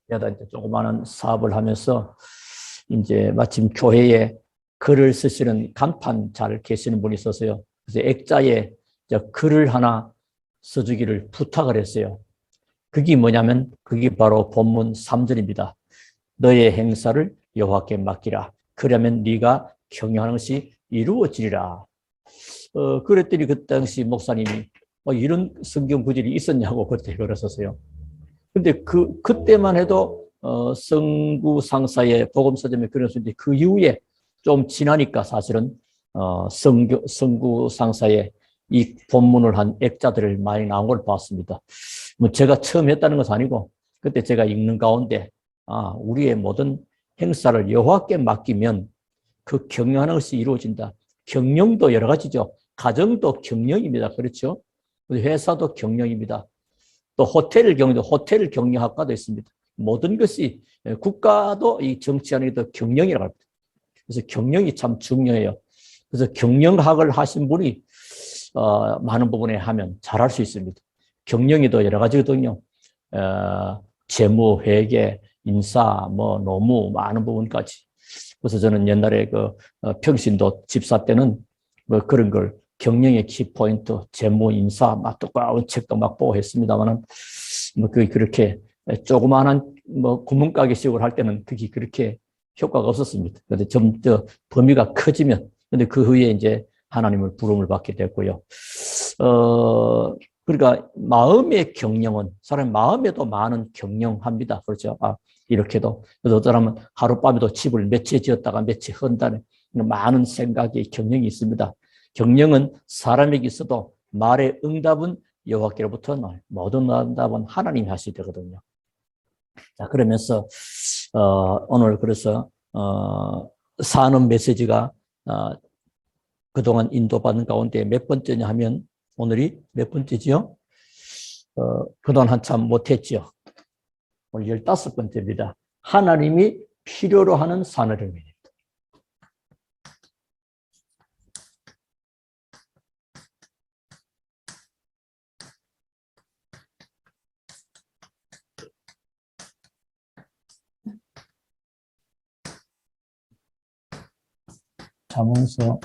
내가 이제 조그마한 사업을 하면서 이제 마침 교회에 글을 쓰시는 간판 잘 계시는 분이 있어서요. 그래서 액자에 글을 하나 써주기를 부탁을 했어요. 그게 뭐냐면 그게 바로 본문 3절입니다. 너의 행사를 여호와께 맡기라. 그러면 네가 경영하는 것이 이루어지리라. 그랬더니 그 당시 목사님이 이런 성경 구절이 있었냐고 그때 그랬었어요. 근데 그때만 해도 성구 상사의 복음서점에 그렸는데 그 이후에 좀 지나니까 사실은 성구 상사의 이 본문을 한 액자들을 많이 나온 걸 봤습니다. 뭐 제가 처음 했다는 것은 아니고 그때 제가 읽는 가운데 우리의 모든 행사를 여호와께 맡기면 그 경영하는 것이 이루어진다. 경영도 여러 가지죠. 가정도 경영입니다. 그렇죠? 회사도 경영입니다. 또 호텔 경영학과도 있습니다. 모든 것이 국가도 이 정치하는 게 경영이라고 합니다. 그래서 경영이 참 중요해요. 그래서 경영학을 하신 분이 많은 부분에 하면 잘할 수 있습니다. 경영이 또 여러 가지거든요. 재무, 회계, 인사, 노무 많은 부분까지. 그래서 저는 옛날에 평신도 집사 때는 그런 걸 경영의 키포인트, 재무, 인사, 똑바로 책도 막 보고 했습니다만은 그렇게 조그마한 구멍가게식으로 할 때는 그게 그렇게 효과가 없었습니다. 그런데 좀 더 범위가 커지면, 근데 그 후에 이제 하나님을 부름을 받게 됐고요. 그러니까 마음의 경영은 사람 마음에도 많은 경영합니다. 그렇죠? 이렇게도. 그래서 어떤 사람은 하룻밤에도 집을 몇 채 지었다가 몇 채 헌다는 많은 생각의 경영이 있습니다. 경영은 사람에게 있어도 말의 응답은 여호와께로부터 모든 응답은 하나님이 하셔야 되거든요. 자, 그러면서 오늘 그래서 사는 메시지가 그동안 인도받은 가운데 몇 번째냐 하면 오늘이 몇 번째지요? 그동안 한참 못했죠. 오늘 15번째입니다. 하나님이 필요로 하는 산업입니다. 잠언서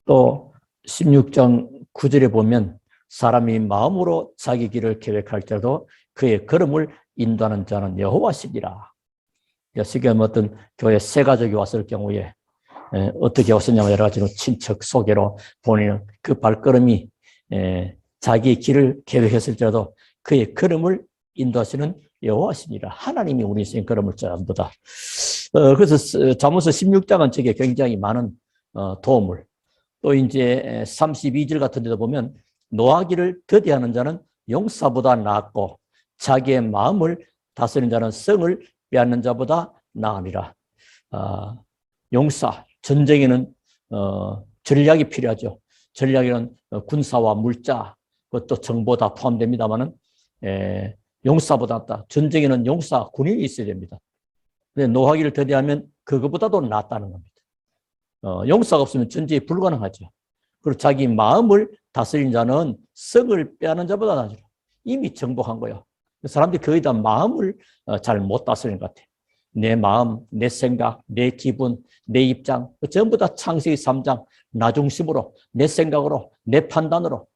또 16장 9절에 보면 사람이 마음으로 자기 길을 계획할 때도 그의 걸음을 인도하는 자는 여호와시니라. 지금 어떤 교회 새 가족이 왔을 경우에 어떻게 왔었냐면 여러 가지로 친척 소개로 본인은 그 발걸음이 자기의 길을 계획했을 때도 그의 걸음을 인도하시는 여호와시니라. 하나님이 우리 인생 걸음을 전부 다. 그래서 잠언서 16장은 저게 굉장히 많은 도움을. 또 이제 32절 같은 데도 보면 노하기를 더디하는 자는 용사보다 낫고 자기의 마음을 다스리는 자는 성을 빼앗는 자보다 나으니라. 용사, 전쟁에는 전략이 필요하죠. 전략에는 군사와 물자, 그것도 정보 다 포함됩니다만은 용사보다 낫다. 전쟁에는 용사, 군인이 있어야 됩니다. 근데 노하기를 더디하면 그것보다도 낫다는 겁니다. 용사가 없으면 전쟁이 불가능하죠. 그리고 자기 마음을 다스리는 자는 성을 빼앗는 자보다 낫죠. 이미 정복한 거예요. 사람들이 거의 다 마음을 잘 못 다스리는 것 같아요. 내 마음, 내 생각, 내 기분, 내 입장 전부 다 창세기 3장 나 중심으로 내 생각으로 내 판단으로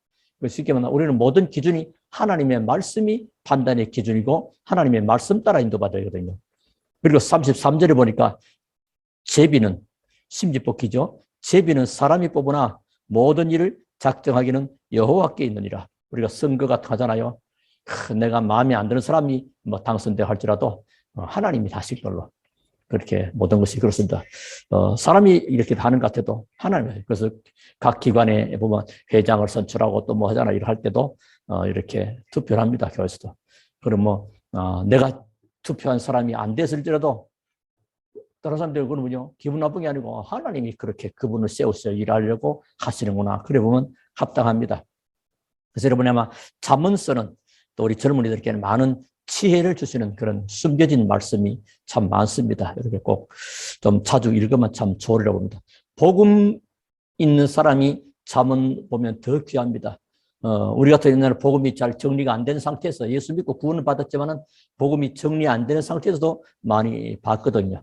쉽게 말하면 우리는 모든 기준이 하나님의 말씀이 판단의 기준이고 하나님의 말씀 따라 인도받아야 되거든요. 그리고 33절에 보니까 제비는 심지뽑기죠. 제비는 사람이 뽑으나 모든 일을 작정하기는 여호와께 있느니라. 우리가 선거 같은 거 하잖아요. 내가 마음에 안 드는 사람이 당선되어 할지라도 하나님이 하실 걸로 그렇게 모든 것이 그렇습니다. 사람이 이렇게 하는 것 같아도 하나님이. 그래서 각 기관에 보면 회장을 선출하고 또 하잖아. 이렇게 할 때도 이렇게 투표를 합니다. 교회에서도. 그럼 내가 투표한 사람이 안 됐을지라도 다른 사람들 그러면요 기분 나쁜 게 아니고 하나님이 그렇게 그분을 세우셔 일하려고 하시는구나. 그래 보면 합당합니다. 그래서 여러분이 아마 잠언서는 또 우리 젊은이들께는 많은 지혜를 주시는 그런 숨겨진 말씀이 참 많습니다. 이렇게 꼭 좀 자주 읽으면 참 좋으리라고 봅니다. 복음 있는 사람이 잠언 보면 더 귀합니다. 우리 같은 옛날에 복음이 잘 정리가 안 된 상태에서 예수 믿고 구원을 받았지만은 복음이 정리 안 되는 상태에서도 많이 봤거든요.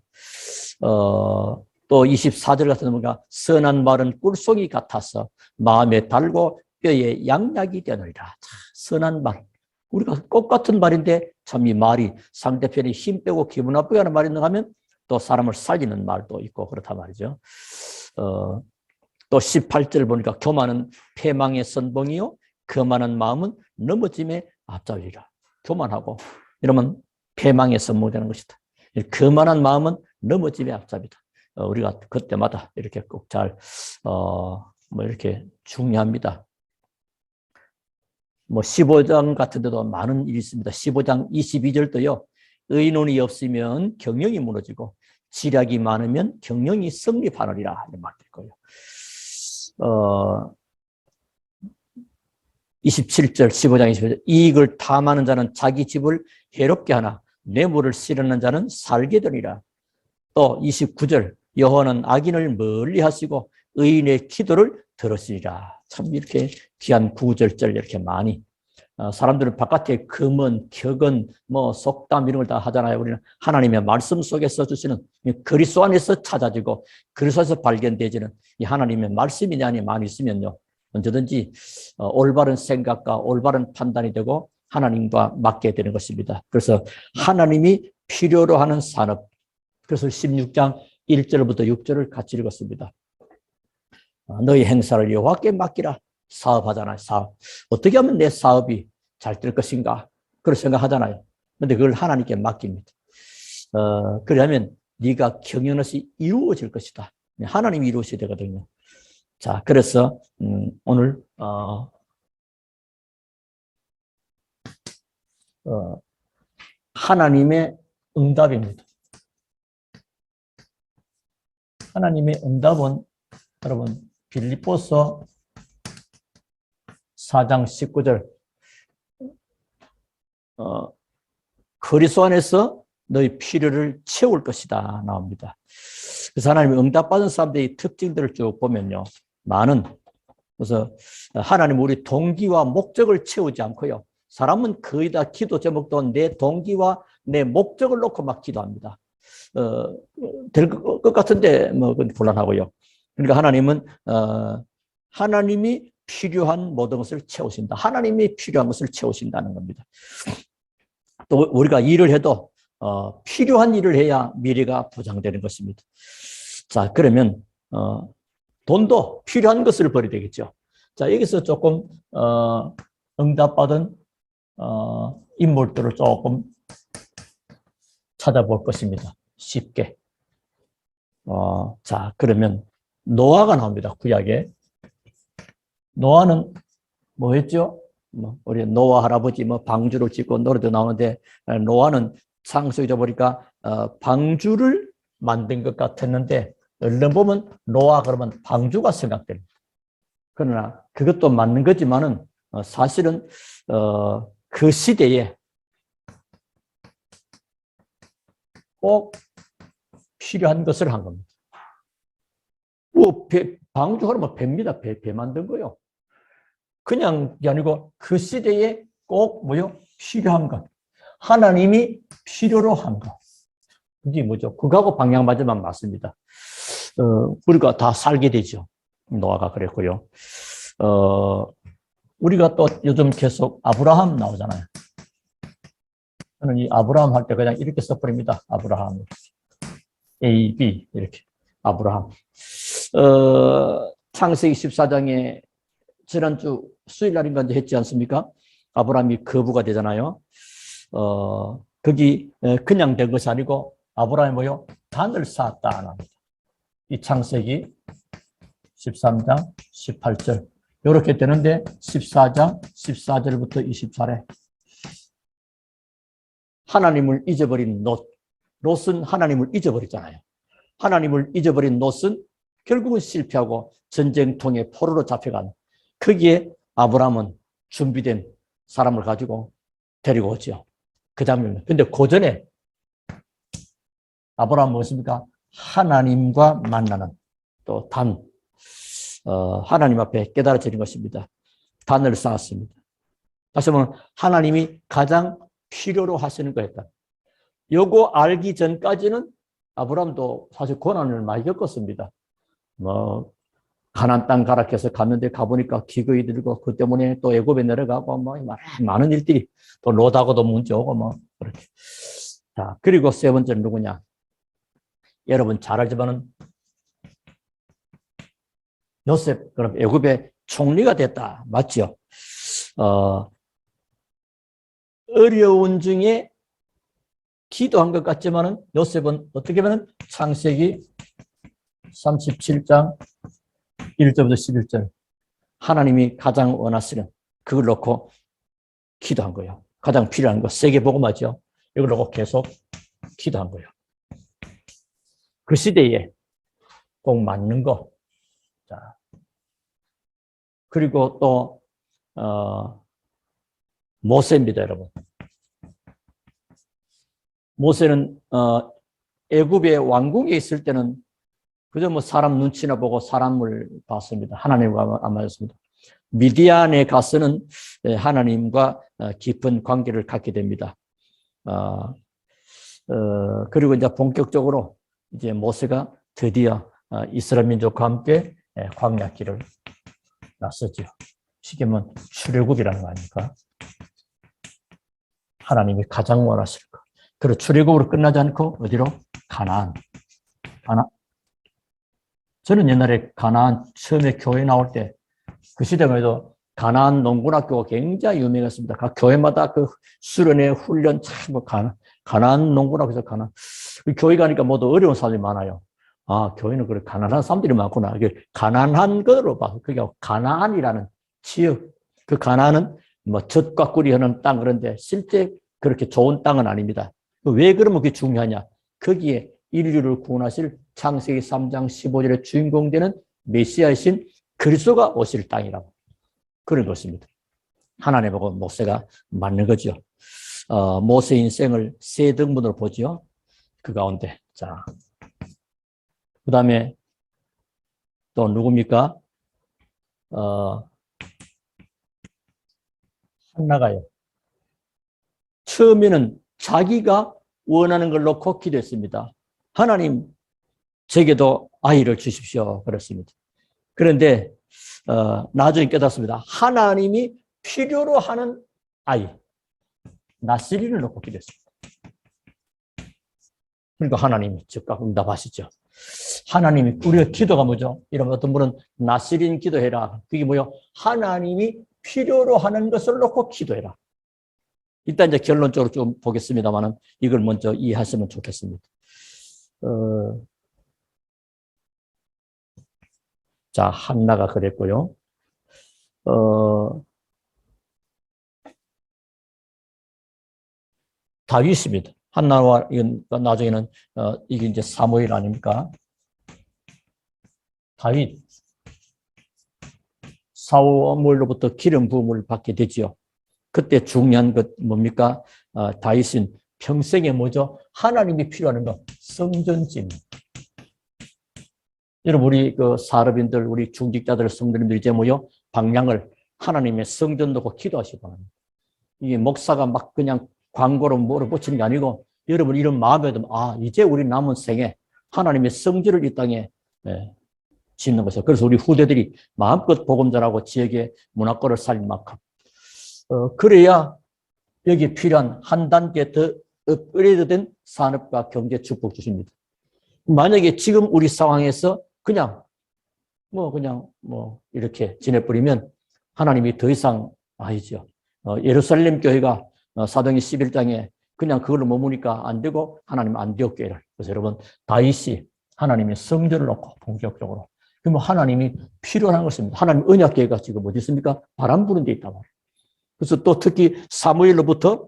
또 24절 같은 뭔가 선한 말은 꿀송이 같아서 마음에 달고 뼈에 양약이 되느니라. 선한 말. 우리가 꽃 같은 말인데 참 이 말이 상대편이 힘 빼고 기분 나쁘게 하는 말이 있는가 하면 또 사람을 살리는 말도 있고 그렇단 말이죠. 또 18절 보니까 교만은 패망의 선봉이요 거만한 마음은 넘어짐의 앞잡이라. 교만하고 이러면 패망의 선봉이 되는 것이다. 거만한 마음은 넘어짐의 앞잡이다. 우리가 그때마다 이렇게 꼭 잘 이렇게 중요합니다. 15장 같은 데도 많은 일이 있습니다. 15장 22절도요. 의논이 없으면 경영이 무너지고 지략이 많으면 경영이 성립하느니라 이런 말도 있고요. 27절 15장 27절 이익을 탐하는 자는 자기 집을 해롭게 하나 뇌물을 씨르는 자는 살게 되리라. 또 29절 여호와는 악인을 멀리 하시고 의인의 기도를 들으시리라. 참 이렇게 귀한 구절절 이렇게 많이 사람들은 바깥에 금은, 격은, 속담 이런 걸 다 하잖아요. 우리는 하나님의 말씀 속에서 주시는 그리스도 안에서 찾아지고 그리스도 안에서 발견되지는 이 하나님의 말씀이 내 안에 많이 있으면요. 언제든지 올바른 생각과 올바른 판단이 되고 하나님과 맞게 되는 것입니다. 그래서 하나님이 필요로 하는 산업. 그래서 16장 1절부터 6절을 같이 읽었습니다. 너희 행사를 여호와께 맡기라. 사업하잖아요. 사업. 어떻게 하면 내 사업이 잘 될 것인가? 그런 생각하잖아요. 그런데 그걸 하나님께 맡깁니다. 그러면 네가 경영없이 이루어질 것이다. 하나님이 이루어져야 되거든요. 자, 그래서 오늘 하나님의 응답입니다. 하나님의 응답은 여러분 빌립보서 4장 19절 그리스도 안에서 너희 필요를 채울 것이다 나옵니다. 그래서 하나님의 응답받은 사람들의 특징들을 쭉 보면요. 그래서 하나님 우리 동기와 목적을 채우지 않고요. 사람은 거의 다 기도 제목도 내 동기와 내 목적을 놓고 막 기도합니다. 될 것 같은데 곤란하고요. 그러니까 하나님은 하나님이 필요한 모든 것을 채우신다. 하나님이 필요한 것을 채우신다는 겁니다. 또 우리가 일을 해도 필요한 일을 해야 미래가 보장되는 것입니다. 자, 그러면 돈도 필요한 것을 벌여야 되겠죠. 자, 여기서 조금 응답받은 인물들을 조금 찾아볼 것입니다. 쉽게. 자, 그러면 노아가 나옵니다. 구약에. 노아는 뭐 했죠? 우리 노아 할아버지 방주를 짓고 노래도 나오는데 노아는 창세기에 보니까 방주를 만든 것 같았는데 얼른 보면 노아 그러면 방주가 생각됩니다. 그러나 그것도 맞는 거지만은 사실은 그 시대에 꼭 필요한 것을 한 겁니다. 방주 하면 배입니다. 배 만든 거요. 그냥 게 아니고 그 시대에 꼭 필요한 것. 하나님이 필요로 한 것. 그게 뭐죠? 그거하고 방향 맞으면 맞습니다. 우리가 다 살게 되죠. 노아가 그랬고요. 우리가 또 요즘 계속 아브라함 나오잖아요. 저는 이 아브라함 할 때 그냥 이렇게 써버립니다. 아브라함. A, B 이렇게. 아브라함. 창세기 14장에 지난주 수요일 날인가 했지 않습니까? 아브라함이 거부가 되잖아요. 거기 그냥 된 것이 아니고 아브라함이 단을 쌓았다. 이 창세기 13장 18절 이렇게 되는데 14장 14절부터 24절 하나님을 잊어버린 롯은 하나님을 잊어버렸잖아요. 하나님을 잊어버린 롯은 결국은 실패하고 전쟁통에 포로로 잡혀간 거기에 아브라함은 준비된 사람을 가지고 데리고 오죠. 그 장면은. 근데 그 전에 아브라함은 무엇입니까? 하나님과 만나는 또 하나님 앞에 깨달아지는 것입니다. 바늘을 쌓았습니다. 다시 말하면 하나님이 가장 필요로 하시는 거였다. 요거 알기 전까지는 아브라함도 사실 고난을 많이 겪었습니다. 뭐 가나안 땅 가락해서 갔는데 가보니까 기근이 들고 그 때문에 또 애굽에 내려가고 뭐 많은 일들이 또 롯하고도 문제 오고 뭐 그렇게. 자, 그리고 세 번째는 누구냐? 여러분 잘 알지만은 요셉 그럼 애굽의 총리가 됐다. 맞죠? 어려운 중에 기도한 것 같지만은 요셉은 어떻게 보면 창세기 37장 1절부터 11절 하나님이 가장 원하시는 그걸 놓고 기도한 거예요. 가장 필요한 거 세계복음화죠. 이걸 놓고 계속 기도한 거예요. 그 시대에 꼭 맞는 거. 자, 그리고 또 모세입니다, 여러분. 모세는 애굽의 왕궁에 있을 때는 그저 뭐 사람 눈치나 보고 사람을 봤습니다. 하나님과 안 맞았습니다. 미디안에 가서는 하나님과 깊은 관계를 갖게 됩니다. 그리고 이제 본격적으로 이제 모세가 드디어 이스라엘 민족과 함께 광야길을 나서죠. 쉽게 말하면 출애굽이라는 거 아닙니까? 하나님이 가장 원하실 것. 그리고 출애굽으로 끝나지 않고 어디로? 가나안. 저는 옛날에 가나안 처음에 교회 나올 때 그 시대만 해도 가나안 농군학교가 굉장히 유명했습니다. 각 교회마다 그 수련회 훈련 참 가나안 농군학교에서 그 교회 가니까 모두 어려운 사람이 많아요. 아, 교회는 그래 가난한 사람들이 많구나. 이게 가난한 거로 봐서 그게 가나안이라는 지역. 그 가나안은 뭐 젖과 꿀이 흐르는 땅 그런데 실제 그렇게 좋은 땅은 아닙니다. 왜 그러면 그게 중요하냐? 거기에 인류를 구원하실 창세기 3장 15절의 주인공 되는 메시아이신 그리스도가 오실 땅이라고 그런 것입니다. 하나님하고 모세가 맞는 거죠. 모세 인생을 세 등분으로 보죠. 그 가운데 자, 그 다음에 또 누굽니까? 한나가요. 처음에는 자기가 원하는 걸 놓고 기도했습니다. 하나님, 제게도 아이를 주십시오. 그랬습니다. 그런데 나중에 깨닫습니다. 하나님이 필요로 하는 아이, 나시리를 놓고 기도했습니다. 그러니까 하나님이 즉각 응답하시죠. 하나님이 우리가 기도가 뭐죠? 이러면 어떤 분은 나시린 기도해라. 그게 뭐요? 하나님이 필요로 하는 것을 놓고 기도해라. 일단 이제 결론적으로 좀 보겠습니다만은 이걸 먼저 이해하시면 좋겠습니다. 자, 한나가 그랬고요. 다윗입니다. 한나와 이건 나중에는 이게 이제 사무엘 아닙니까? 다윗 사무엘로부터 기름 부음을 받게 되지요. 그때 중요한 것 뭡니까? 다윗은 평생에 뭐죠? 하나님이 필요한 것, 성전짐. 여러분, 우리 그 사업인들, 우리 중직자들, 성도님들 이제 뭐요? 방향을 하나님의 성전 놓고 기도하시기 바랍니다. 이게 목사가 막 그냥 광고로 뭐를 붙이는 게 아니고 여러분 이런 마음에 좀 이제 우리 남은 생에 하나님의 성전을 이 땅에 짓는 것이죠. 그래서 우리 후대들이 마음껏 복음 전하고 지역의 문화권을 살릴 만큼 그래야 여기 필요한 한 단계 더 업그레이드된 산업과 경제 축복 주십니다. 만약에 지금 우리 상황에서 그냥 이렇게 지내버리면 하나님이 더 이상 아니죠. 예루살렘 교회가 사도행전 11장에 그냥 그걸로 머무니까 안 되고 하나님 안디옥 교회를. 그래서 여러분 다윗이 하나님의 성전을 놓고 본격적으로. 그러면 하나님이 필요한 것입니다. 하나님 언약 교회가 지금 어디 있습니까? 바람 부는 데 있단 말이에요. 그래서 또 특히 사무엘로부터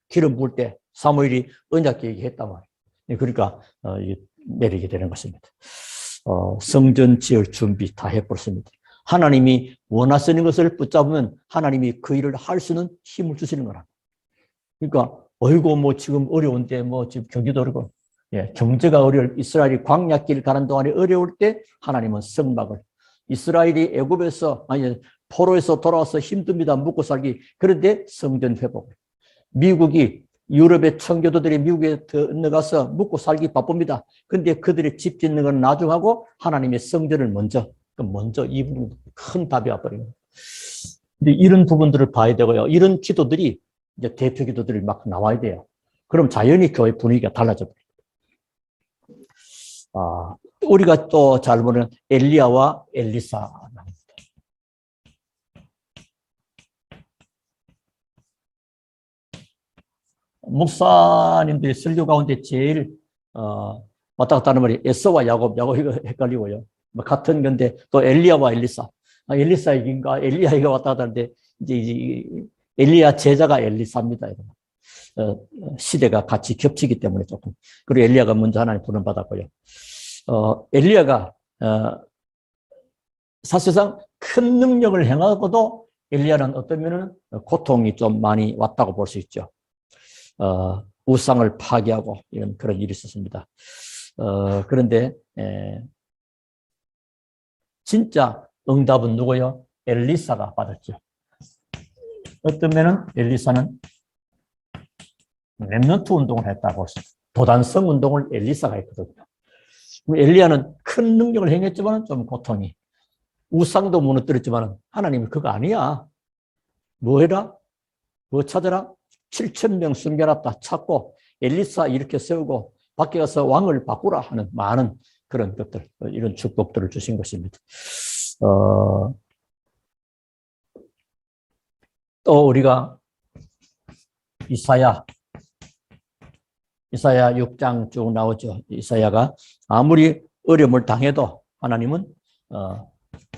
기름 부을 때 사무엘이 언약 교회 했단 말이에요. 그러니까 내리게 되는 것입니다. 성전 지을 준비 다 해버렸습니다. 하나님이 원하시는 것을 붙잡으면 하나님이 그 일을 할 수 있는 힘을 주시는 거라. 그러니까 어이고 뭐 지금 어려운데 뭐 지금 경기도 어렵고 경제가 어려울 이스라엘이 광야길 가는 동안에 어려울 때 하나님은 성막을 이스라엘이 애굽에서 포로에서 돌아와서 힘듭니다. 먹고 살기. 그런데 성전 회복. 미국이 유럽의 청교도들이 미국에 들어가서 먹고 살기 바쁩니다. 그런데 그들의 집 짓는 건 나중하고 하나님의 성전을 먼저 이 부분 큰 답이 와버려요. 근데 이런 부분들을 봐야 되고요. 이런 기도들이 이제 대표 기도들이 막 나와야 돼요. 그럼 자연히 교회 분위기가 달라져 버려요. 우리가 또 잘 보는 엘리야와 엘리사. 목사님들이 설교 가운데 제일 왔다 갔다 하는 말이 에서와 야곱 이거 헷갈리고요. 뭐 같은 건데 또 엘리야와 엘리사. 엘리사 얘기인가 엘리야 얘기가 왔다 갔다 하는데 이제 엘리야 제자가 엘리사입니다. 시대가 같이 겹치기 때문에 조금. 그리고 엘리야가 먼저 하나님 부름 받았고요. 엘리야가 사실상 큰 능력을 행하고도 엘리야는 어떤 면은 고통이 좀 많이 왔다고 볼 수 있죠. 우상을 파괴하고 이런 그런 일이 있었습니다. 그런데 진짜 응답은 누구요? 엘리사가 받았죠. 어떤 면은 엘리사는 렘넌트 운동을 했다고 도단성 운동을 엘리사가 했거든요. 엘리야는 큰 능력을 행했지만 좀 고통이 우상도 무너뜨렸지만 하나님이 그거 아니야. 뭐 해라? 뭐 찾아라? 7,000명 숨겨놨다 찾고 엘리사 이렇게 세우고 밖에 가서 왕을 바꾸라 하는 많은 그런 것들, 이런 축복들을 주신 것입니다. 또 우리가 이사야 6장 쭉 나오죠. 이사야가 아무리 어려움을 당해도 하나님은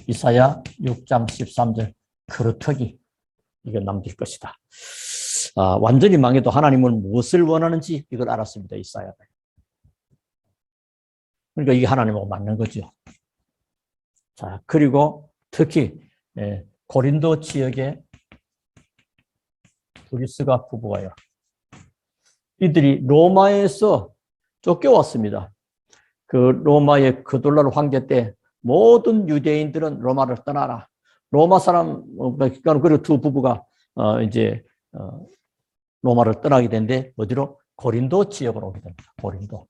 이사야 6장 13절 그루터기 이거 남길 것이다. 완전히 망해도 하나님은 무엇을 원하는지 이걸 알았습니다. 이사야가. 그러니까 이게 하나님하고 맞는 거죠. 자, 그리고 특히 고린도 지역에 브리스가 부부가요. 이들이 로마에서 쫓겨왔습니다. 그 로마의 그돌라르 황제 때 모든 유대인들은 로마를 떠나라. 로마 사람 그리고 두 부부가 이제 로마를 떠나게 되는데 어디로? 고린도 지역으로 오게 됩니다. 고린도.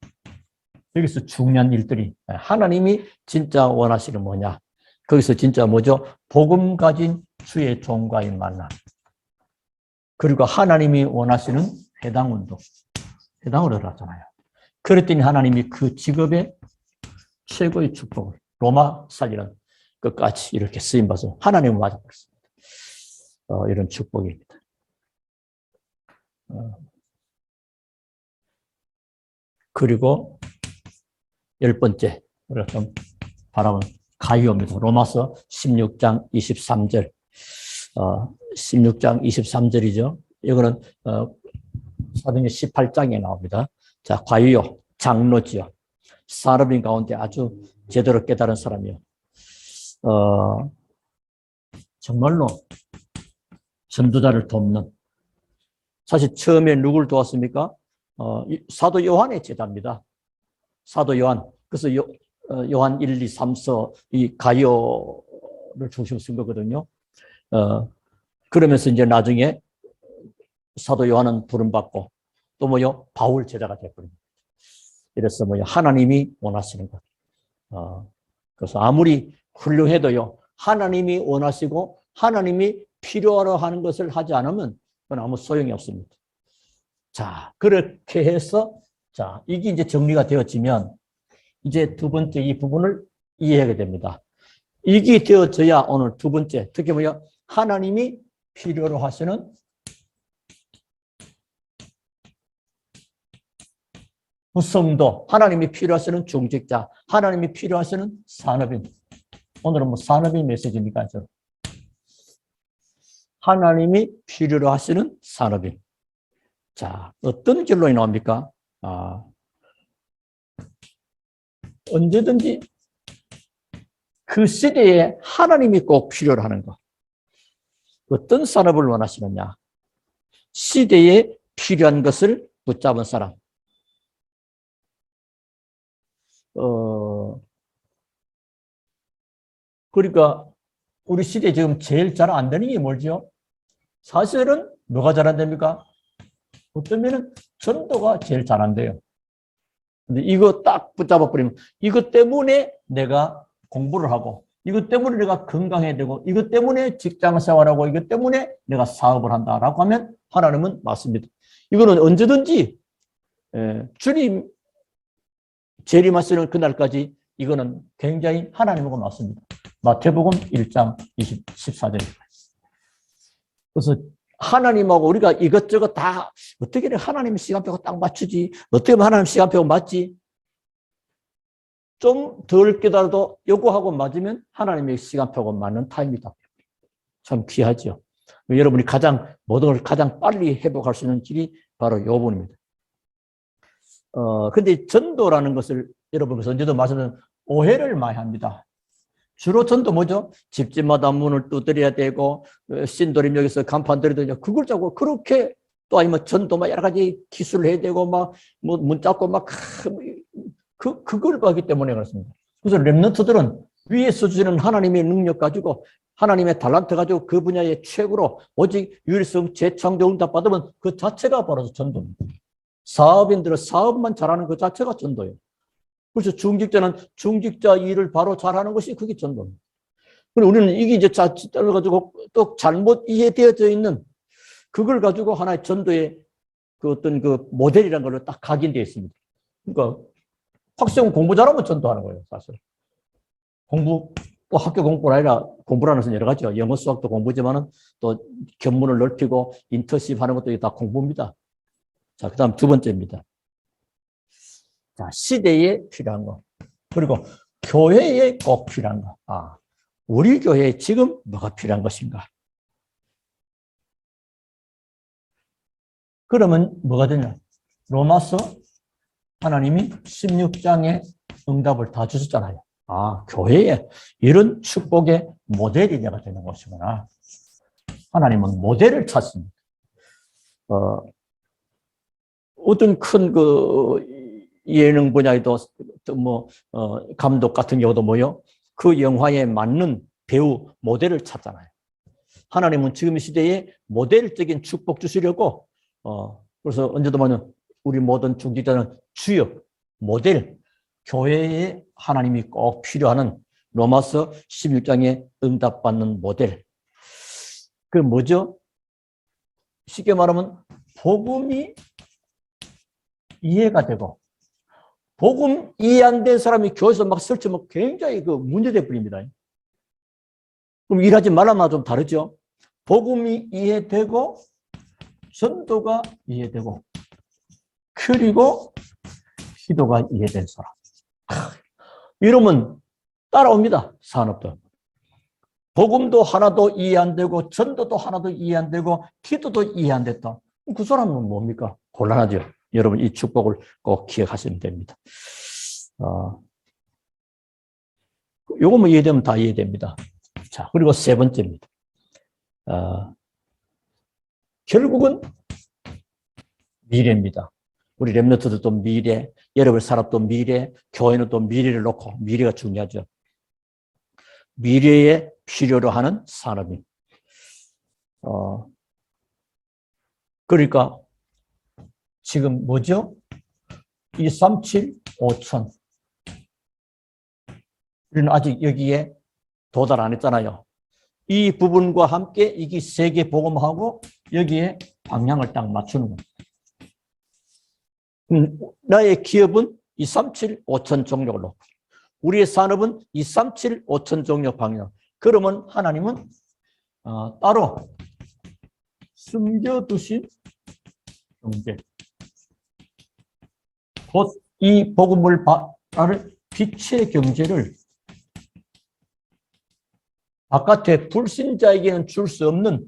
여기서 중요한 일들이 하나님이 진짜 원하시는 뭐냐? 거기서 진짜 뭐죠? 복음 가진 주의 종과의 만남. 그리고 하나님이 원하시는 회당운동. 회당을 하잖아요. 그랬더니 하나님이 그 직업의 최고의 축복을 로마 살리는 끝까지 이렇게 쓰임받아서 하나님을 맞아버렸습니다. 이런 축복입니다. 그리고 10번째 우리가 좀 바라보는 가이오입니다. 로마서 16장 23절 16장 23절이죠. 이거는 사도행전 18장에 나옵니다. 자, 가이오 장로지요. 사람인 가운데 아주 제대로 깨달은 사람이요. 정말로 전도자를 돕는, 사실 처음에 누굴 도왔습니까? 사도 요한의 제자입니다. 사도 요한. 그래서 요한 1, 2, 3서 이 가이오를 중심으로 쓴 거거든요. 그러면서 이제 나중에 사도 요한은 부름받고 또 뭐요? 바울 제자가 되어버립니다. 이래서 뭐요? 하나님이 원하시는 것. 그래서 아무리 훌륭해도요, 하나님이 원하시고 하나님이 필요하러 하는 것을 하지 않으면 그건 아무 소용이 없습니다. 자, 그렇게 해서 자, 이게 이제 정리가 되어지면 이제 두 번째 이 부분을 이해하게 됩니다. 이게 되어져야 오늘 두 번째, 특히 뭐야? 하나님이 필요로 하시는 부성도, 하나님이 필요하시는 중직자, 하나님이 필요하시는 산업인. 오늘은 뭐 산업인 메시지입니까? 하나님이 필요로 하시는 산업인. 자, 어떤 결론이 나옵니까? 언제든지 그 시대에 하나님이 꼭 필요로 하는 것. 어떤 산업을 원하시느냐? 시대에 필요한 것을 붙잡은 사람. 그러니까 우리 시대에 지금 제일 잘 안 되는 게 뭘지요? 사실은 뭐가 잘 안 됩니까? 어떤 면은 전도가 제일 잘 안 돼요. 근데 이거 딱 붙잡아 버리면 이것 때문에 내가 공부를 하고 이것 때문에 내가 건강해야 되고 이것 때문에 직장 생활하고 이것 때문에 내가 사업을 한다라고 하면 하나님은 맞습니다. 이거는 언제든지 주님 재림하시는 그날까지 이거는 굉장히 하나님하고 맞습니다. 마태복음 1장 14절입니다. 그래서 하나님하고 우리가 이것저것 다 어떻게 하나님 시간표가 딱 맞추지? 어떻게 하면 하나님 시간표가 맞지? 좀 덜 깨달아도 요거하고 맞으면 하나님의 시간표가 맞는 타임이다. 참 귀하죠. 여러분이 모든 걸 가장 빨리 회복할 수 있는 길이 바로 요 부분입니다. 근데 전도라는 것을 여러분께서 언제도 말씀드린 오해를 많이 합니다. 주로 전도 뭐죠? 집집마다 문을 두드려야 되고 신도림역에서 간판 들여야 되고 그걸 자꾸 그렇게 또 아니면 전도 막 여러 가지 기술을 해야 되고 막 뭐 문 잡고 막 그걸 하기 때문에 그렇습니다. 그래서 렘넌트들은 위에서 주시는 하나님의 능력 가지고 하나님의 달란트 가지고 그 분야의 최고로 오직 유일성 재창조 응답 받으면 그 자체가 바로 전도입니다. 사업인들은 사업만 잘하는 그 자체가 전도예요. 그래서 중직자는 중직자 일을 바로 잘하는 것이 그게 전도입니다. 그리고 우리는 이게 이제 자칫을 가지고 또 잘못 이해되어져 있는 그걸 가지고 하나의 전도의 그 어떤 그 모델이라는 걸로 딱 각인되어 있습니다. 그러니까 학생은 공부 잘하면 전도하는 거예요, 사실. 또 학교 공부가 아니라 공부라는 것은 여러 가지요. 영어 수학도 공부지만은 또 견문을 넓히고 인턴십 하는 것도 다 공부입니다. 자, 그 다음 두 번째입니다. 자, 시대에 필요한 거. 그리고 교회에 꼭 필요한 거. 우리 교회에 지금 뭐가 필요한 것인가? 그러면 뭐가 되냐? 로마서 하나님이 16장의 응답을 다 주셨잖아요. 교회에 이런 축복의 모델이 내가 되는 것이구나. 하나님은 모델을 찾습니다. 어떤 큰 예능 분야에도 감독 같은 경우도 그 영화에 맞는 배우 모델을 찾잖아요. 하나님은 지금 시대에 모델적인 축복 주시려고 그래서 언제도 우리 모든 중직자는 주역, 모델, 교회에 하나님이 꼭 필요하는 로마서 11장에 응답받는 모델. 그 뭐죠? 쉽게 말하면 복음이 이해가 되고 복음 이해 안 된 사람이 교회에서 막 설치면 굉장히 문제돼 버립니다. 그럼 일하지 말라면 좀 다르죠? 복음이 이해되고 전도가 이해되고 그리고 기도가 이해된 사람. 이러면 따라옵니다. 산업도. 복음도 하나도 이해 안 되고 전도도 하나도 이해 안 되고 기도도 이해 안 됐다. 그 사람은 뭡니까? 곤란하죠. 여러분 이 축복을 꼭 기억하시면 됩니다. 요거만 이해되면 다 이해됩니다. 자, 그리고 세 번째입니다. 결국은 미래입니다. 우리 렘넌트들도 미래, 여러분 사람도 미래, 교회는 또 미래를 놓고 미래가 중요하죠. 미래에 필요로 하는 산업이. 그러니까 지금 뭐죠? 237, 5천. 우리는 아직 여기에 도달 안 했잖아요. 이 부분과 함께 이게 세계 복음하고 여기에 방향을 딱 맞추는 겁니다. 나의 기업은 237, 5천 종족을 놓고 우리의 산업은 237, 5천 종족 방향. 그러면 하나님은 따로 숨겨두신 경제. 곧 이 복음을 따를 빛의 경제를 바깥에 불신자에게는 줄 수 없는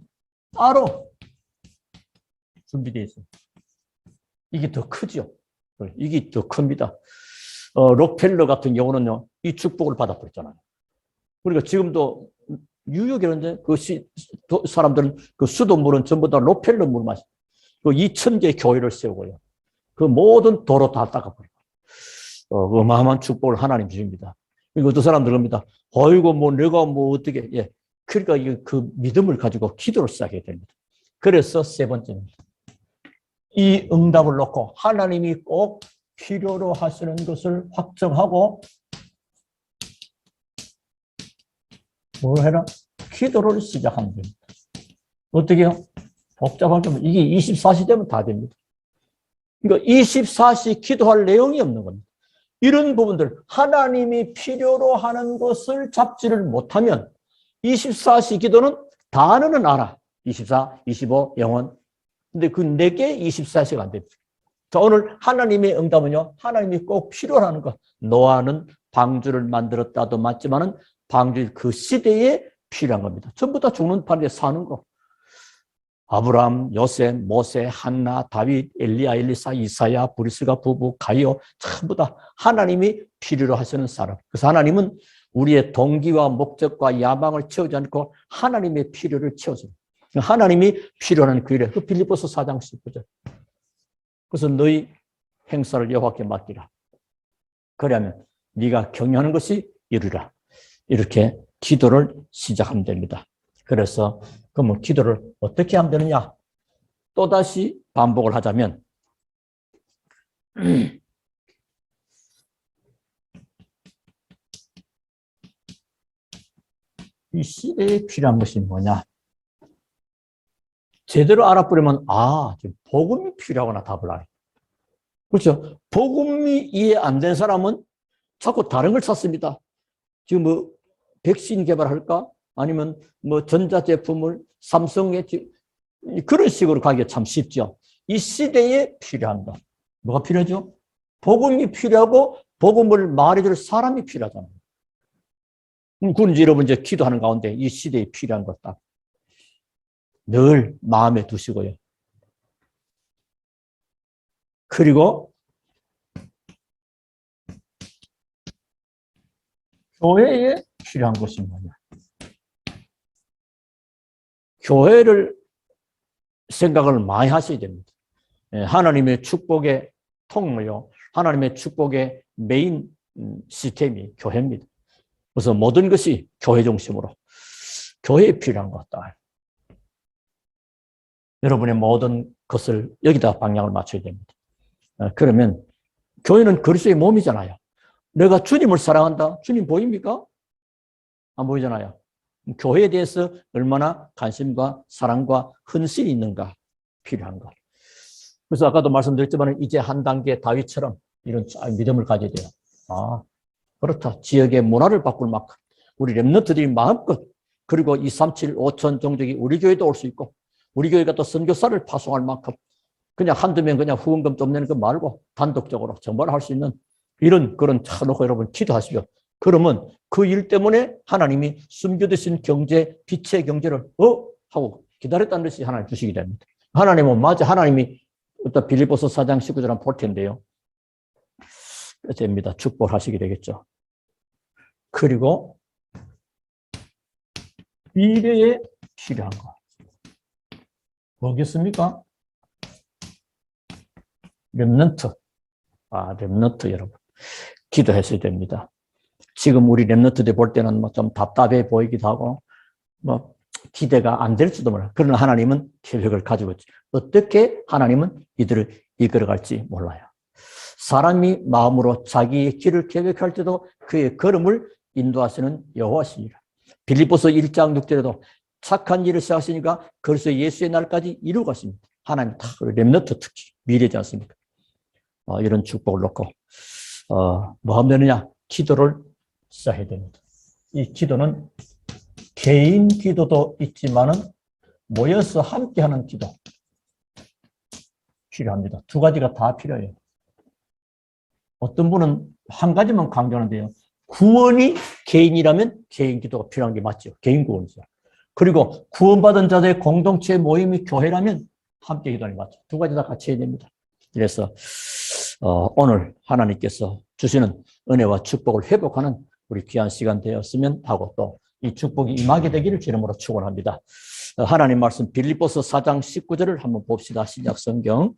따로 준비되어 있습니다. 이게 더 크죠. 이게 더 큽니다. 록펠러 같은 경우는요, 이 축복을 받아버렸잖아요. 그러니까 지금도 뉴욕이라는데 사람들은 그 수돗물은 전부 다 록펠러 물 마시. 그 2,000개 교회를 세우고요. 그 모든 도로 다 닦아버리고. 어마어마한 축복을 하나님 주십니다. 그리고 어떤 사람들 겁니다. 어이구, 내가 어떻게, 그러니까 그 믿음을 가지고 기도를 시작해야 됩니다. 그래서 세 번째입니다. 이 응답을 놓고 하나님이 꼭 필요로 하시는 것을 확정하고 뭘 해라? 기도를 시작하면 됩니다. 어떻게 해요? 복잡한 점 이게 24시 되면 다 됩니다. 그러니까 24시 기도할 내용이 없는 겁니다. 이런 부분들 하나님이 필요로 하는 것을 잡지를 못하면 24시 기도는 단어는 알아. 24, 25, 영원. 근데 그 4개 24시가 안 됩니다. 자, 오늘 하나님의 응답은요. 하나님이 꼭 필요로 거. 노아는 방주를 만들었다도 맞지만은 방주 그 시대에 필요한 겁니다. 전부 다 죽는 판에 사는 거. 아브라함, 요셉, 모세, 한나, 다윗, 엘리야, 엘리사, 이사야, 브리스가 부부, 가이오 전부 다 하나님이 필요로 하시는 사람. 그래서 하나님은 우리의 동기와 목적과 야망을 채우지 않고 하나님의 필요를 채워줘요. 하나님이 필요한 그 일에 그 빌립보서 4장 19절. 그래서 너희 행사를 여호와께 맡기라. 그러면 네가 경영하는 것이 이루리라. 이렇게 기도를 시작하면 됩니다. 그래서 그러면 기도를 어떻게 하면 되느냐? 또다시 반복을 하자면 이 시대에 필요한 것이 뭐냐? 제대로 알아보려면 지금 복음이 필요하거나 답을 알아요. 그렇죠? 복음이 이해 안 된 사람은 자꾸 다른 걸 찾습니다. 지금 뭐 백신 개발할까? 아니면 뭐 전자제품을 삼성에 그런 식으로 가기가 참 쉽죠. 이 시대에 필요한 것. 뭐가 필요하죠? 복음이 필요하고 복음을 말해줄 사람이 필요하잖아요. 그건 여러분 이제 기도하는 가운데 이 시대에 필요한 것 딱 늘 마음에 두시고요. 그리고 교회에 필요한 것이 뭐냐? 교회를 생각을 많이 하셔야 됩니다. 하나님의 축복의 통로요. 하나님의 축복의 메인 시스템이 교회입니다. 그래서 모든 것이 교회 중심으로 교회에 필요한 것다. 여러분의 모든 것을 여기다 방향을 맞춰야 됩니다. 그러면 교회는 그리스도의 몸이잖아요. 내가 주님을 사랑한다. 주님 보입니까? 안 보이잖아요. 교회에 대해서 얼마나 관심과 사랑과 헌신이 있는가 필요한 것. 그래서 아까도 말씀드렸지만 이제 한 단계 다윗처럼 이런 믿음을 가져야 돼요. 그렇다. 지역의 문화를 바꿀 만큼 우리 렘넌트들이 마음껏 그리고 237, 5천 종족이 우리 교회도 올 수 있고 우리 교회가 또 선교사를 파송할 만큼 그냥 한두 명 그냥 후원금 좀 내는 거 말고 단독적으로 정말 할 수 있는 이런 그런 차놓고 여러분 기도하시죠. 그러면 그 일 때문에 하나님이 숨겨두신 경제, 빛의 경제를 하고 기다렸다는 것이 하나님 주시게 됩니다. 하나님은 맞아 하나님이 일단 빌립보서 4장 19절 한번 볼 텐데요. 됩니다. 축복하시게 되겠죠. 그리고 미래에 필요한 거. 뭐겠습니까? 렘넌트. 렘넌트 여러분. 기도했어야 됩니다. 지금 우리 렘넌트들 볼 때는 뭐 좀 답답해 보이기도 하고, 뭐 기대가 안 될지도 몰라요. 그러나 하나님은 계획을 가지고 있죠. 어떻게 하나님은 이들을 이끌어갈지 몰라요. 사람이 마음으로 자기의 길을 계획할 때도 그의 걸음을 인도하시는 여호와시니라. 빌립보서 1장 6절에도 착한 일을 시작하시니까 그래서 예수의 날까지 이루고 가십니다. 하나님 다 렘넌트 특히 미래지 않습니까? 이런 축복을 놓고 뭐 하면 되느냐? 기도를 시작해야 됩니다. 이 기도는 개인 기도도 있지만은 모여서 함께하는 기도 필요합니다. 두 가지가 다 필요해요. 어떤 분은 한 가지만 강조하는데요. 구원이 개인이라면 개인 기도가 필요한 게 맞죠. 개인 구원이죠. 그리고 구원받은 자들의 공동체 모임이 교회라면 함께 기도하는 게 맞죠. 두 가지 다 같이 해야 됩니다. 그래서 오늘 하나님께서 주시는 은혜와 축복을 회복하는 우리 귀한 시간 되었으면 하고 또 이 축복이 임하게 되기를 주님으로 축원합니다. 하나님 말씀 빌립보서 4장 19절을 한번 봅시다. 신약 성경.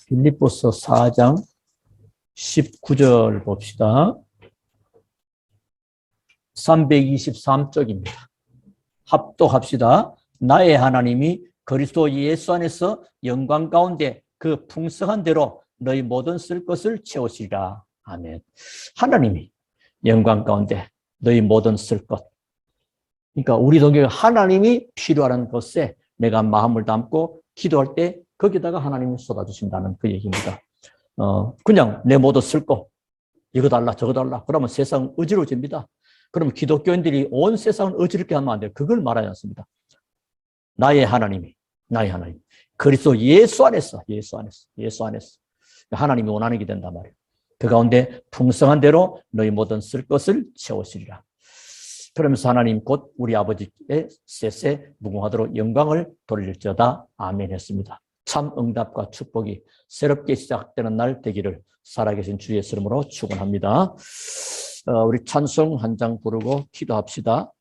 빌립보서 4장 19절 봅시다. 323쪽입니다. 합독합시다. 나의 하나님이 그리스도 예수 안에서 영광 가운데 그 풍성한 대로 너희 모든 쓸 것을 채우시리라. 아멘. 하나님이 영광 가운데 너희 모든 쓸 것. 그러니까 우리 동교회 하나님이 필요한 것에 내가 마음을 담고 기도할 때 거기다가 하나님이 쏟아주신다는 그 얘기입니다. 그냥 내 모두 쓸 거, 이거 달라 저거 달라 그러면 세상은 어지러워집니다. 그러면 기독교인들이 온 세상을 어지럽게 하면 안 돼요. 그걸 말하지 않습니다. 나의 하나님 그리스도 예수 안에서 하나님이 원하는 게 된단 말이에요. 그 가운데 풍성한 대로 너희 모든 쓸 것을 채우시리라. 그러면서 하나님 곧 우리 아버지의 셋에 무궁하도록 영광을 돌릴지어다. 아멘 했습니다. 참 응답과 축복이 새롭게 시작되는 날 되기를 살아계신 주 예수 이름으로 축원합니다. 우리 찬송 한 장 부르고 기도합시다.